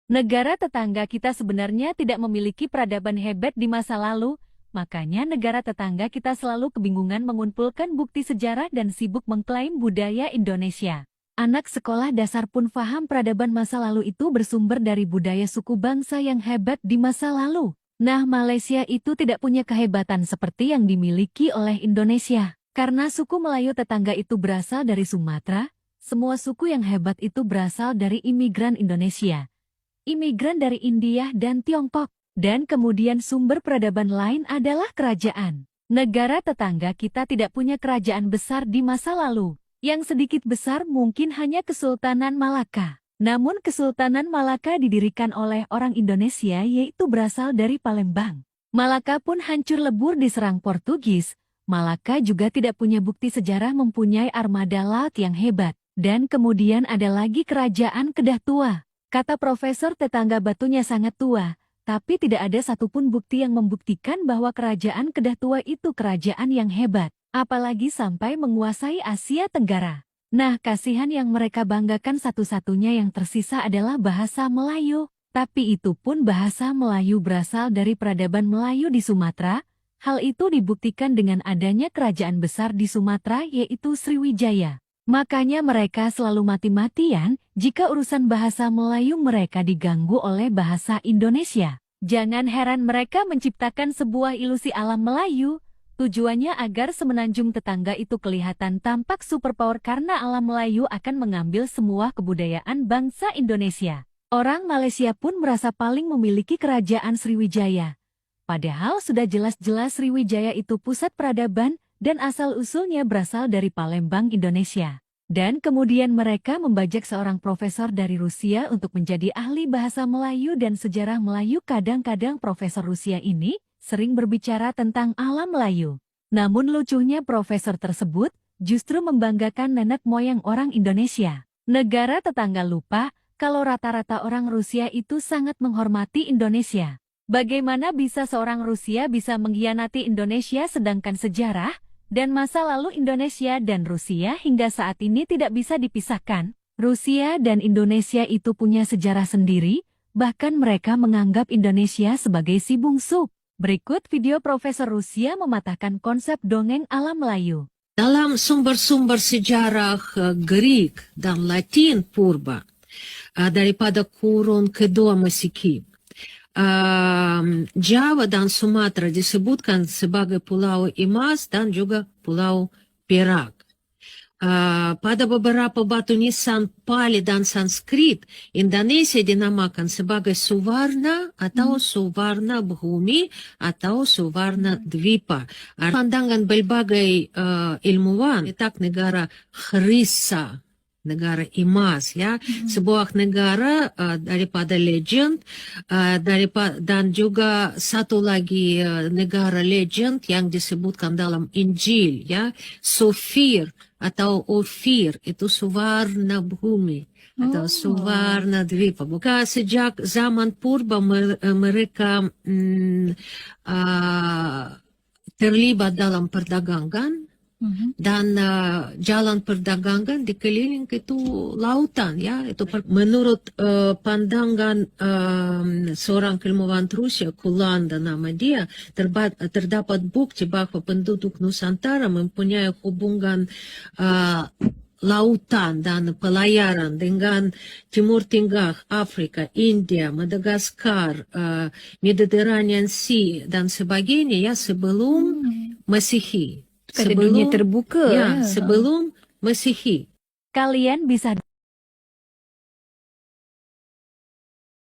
Negara tetangga kita sebenarnya tidak memiliki peradaban hebat di masa lalu, makanya negara tetangga kita selalu kebingungan mengumpulkan bukti sejarah dan sibuk mengklaim budaya Indonesia. Anak sekolah dasar pun paham peradaban masa lalu itu bersumber dari budaya suku bangsa yang hebat di masa lalu. Nah, Malaysia itu tidak punya kehebatan seperti yang dimiliki oleh Indonesia. Karena suku Melayu tetangga itu berasal dari Sumatera, semua suku yang hebat itu berasal dari imigran Indonesia. Imigran dari India dan Tiongkok. Dan kemudian sumber peradaban lain adalah kerajaan. Negara tetangga kita tidak punya kerajaan besar di masa lalu. Yang sedikit besar mungkin hanya Kesultanan Malaka. Namun Kesultanan Malaka didirikan oleh orang Indonesia yaitu berasal dari Palembang. Malaka pun hancur lebur diserang Portugis. Malaka juga tidak punya bukti sejarah mempunyai armada laut yang hebat. Dan kemudian ada lagi kerajaan Kedah Tua. Kata profesor tetangga batunya sangat tua, tapi tidak ada satupun bukti yang membuktikan bahwa kerajaan Kedah Tua itu kerajaan yang hebat, apalagi sampai menguasai Asia Tenggara. Nah, kasihan yang mereka banggakan satu-satunya yang tersisa adalah bahasa Melayu. Tapi itu pun bahasa Melayu berasal dari peradaban Melayu di Sumatera. Hal itu dibuktikan dengan adanya kerajaan besar di Sumatera yaitu Sriwijaya. Makanya mereka selalu mati-matian jika urusan bahasa Melayu mereka diganggu oleh bahasa Indonesia. Jangan heran mereka menciptakan sebuah ilusi alam Melayu. Tujuannya agar semenanjung tetangga itu kelihatan tampak superpower karena alam Melayu akan mengambil semua kebudayaan bangsa Indonesia. Orang Malaysia pun merasa paling memiliki kerajaan Sriwijaya. Padahal sudah jelas-jelas Sriwijaya itu pusat peradaban dan asal-usulnya berasal dari Palembang, Indonesia. Dan kemudian mereka membajak seorang profesor dari Rusia untuk menjadi ahli bahasa Melayu dan sejarah Melayu. Kadang-kadang profesor Rusia ini sering berbicara tentang alam Melayu. Namun lucunya profesor tersebut justru membanggakan nenek moyang orang Indonesia. Negara tetangga lupa kalau rata-rata orang Rusia itu sangat menghormati Indonesia. Bagaimana bisa seorang Rusia bisa mengkhianati Indonesia sedangkan sejarah dan masa lalu Indonesia dan Rusia hingga saat ini tidak bisa dipisahkan? Rusia dan Indonesia itu punya sejarah sendiri, bahkan mereka menganggap Indonesia sebagai si bungsu. Berikut video Profesor Rusia mematahkan konsep dongeng alam Melayu. Dalam sumber-sumber sejarah Greek dan Latin purba, daripada kurun kedua Masehi, Java dan Sumatera disebutkan sebagai Pulau Emas dan juga Pulau Perak. Pada beberapa batu nisan Pali dan Sanskrit, Indonesia dinamakan sebagai Suvarna atau Suvarna Bhumi atau Suvarna Dwipa. Pandangan berbagai ilmuwan, letak negara Khrissa, negara emas, ya, sebuah negara daripada legend, dan juga satu lagi negara legend yang disebutkan dalam Injil, ya, Sofir atau Ofir, itu Suvarna Bhumi atau Suvarna Dwipa. Bukan sejak zaman purba mereka terlibat dalam perdagangan. Dan jalan perdagangan dikeliling itu lautan, ya. Itu menurut pandangan seorang ilmuwan Rusia, Kulanda nama dia, terdapat bukti bahwa penduduk Nusantara mempunyai hubungan lautan dan pelayaran dengan Timur Tengah, Afrika, India, Madagaskar, Mediterranean Sea dan sebagainya, ya, sebelum Masehi. Dunia terbuka. Ya, sebelum Masehi. Kalian bisa